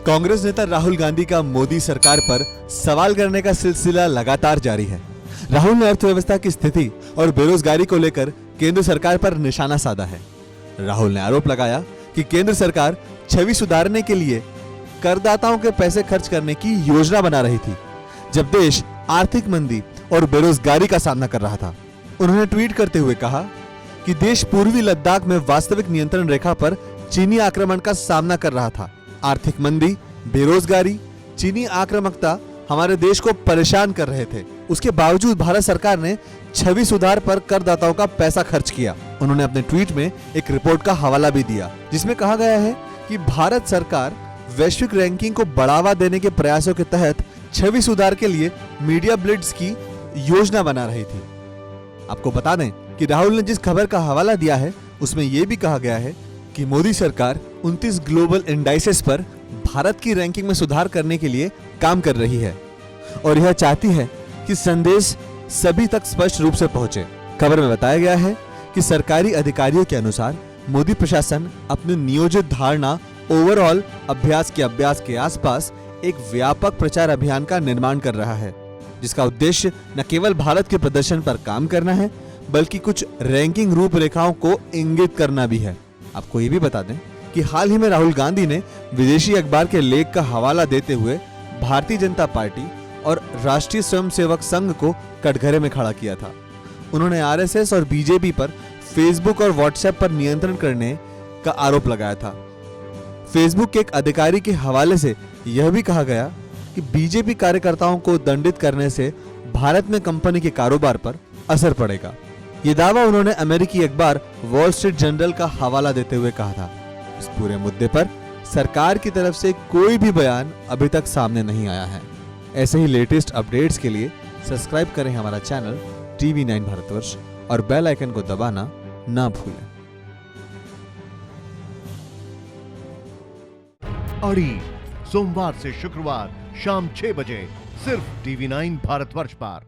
कांग्रेस नेता राहुल गांधी का मोदी सरकार पर सवाल करने का सिलसिला लगातार जारी है। राहुल ने अर्थव्यवस्था की स्थिति और बेरोजगारी को लेकर केंद्र सरकार पर निशाना साधा है। राहुल ने आरोप लगाया कि केंद्र सरकार छवि सुधारने के लिए करदाताओं के पैसे खर्च करने की योजना बना रही थी, जब देश आर्थिक मंदी और बेरोजगारी का सामना कर रहा था। उन्होंने ट्वीट करते हुए कहा कि देश पूर्वी लद्दाख में वास्तविक नियंत्रण रेखा पर चीनी आक्रमण का सामना कर रहा था। आर्थिक मंदी, बेरोजगारी, चीनी आक्रामकता हमारे देश को परेशान कर रहे थे। उसके बावजूद भारत सरकार ने छवि सुधार पर करदाताओं का पैसा खर्च किया। उन्होंने अपने ट्वीट में एक रिपोर्ट का हवाला भी दिया, जिसमें कहा गया है कि भारत सरकार वैश्विक रैंकिंग को बढ़ावा देने के प्रयासों के तहत छवि सुधार के लिए मीडिया ब्लिट्स की योजना बना रही थी। आपको बता दें कि राहुल ने जिस खबर का हवाला दिया है, उसमें यह भी कहा गया है कि मोदी सरकार 29 ग्लोबल इंडाइसेस पर भारत की रैंकिंग में सुधार करने के लिए काम कर रही है और यह चाहती है कि संदेश सभी तक स्पष्ट रूप से पहुंचे। खबर में बताया गया है कि सरकारी अधिकारियों के अनुसार मोदी प्रशासन अपनी नियोजित धारणा ओवरऑल अभ्यास के आसपास एक व्यापक प्रचार अभियान का निर्माण कर रहा है, जिसका उद्देश्य न केवल भारत के प्रदर्शन पर काम करना है, बल्कि कुछ रैंकिंग रूपरेखाओं को इंगित करना भी है। आपको ये भी बता दें कि हाल ही में राहुल गांधी ने विदेशी अखबार के लेख का हवाला देते हुए भारतीय जनता पार्टी और राष्ट्रीय स्वयंसेवक संघ को कटघरे में खड़ा किया था। उन्होंने आरएसएस और बीजेपी पर फेसबुक और व्हाट्सएप पर नियंत्रण करने का आरोप लगाया था। फेसबुक के एक अधिकारी के हवाले से यह भी कहा गया कि बीजेपी कार्यकर्ताओं को दंडित करने से भारत में कंपनी के कारोबार पर असर पड़ेगा। ये दावा उन्होंने अमेरिकी अखबार वॉल स्ट्रीट जर्नल का हवाला देते हुए कहा था। इस पूरे मुद्दे पर सरकार की तरफ से कोई भी बयान अभी तक सामने नहीं आया है। ऐसे ही लेटेस्ट अपडेट्स के लिए सब्सक्राइब करें हमारा चैनल TV9 भारतवर्ष और बेल आइकन को दबाना ना भूलें। अड़ी सोमवार से शुक्रवार शाम 6 बजे सिर्फ TV9 भारतवर्ष पर।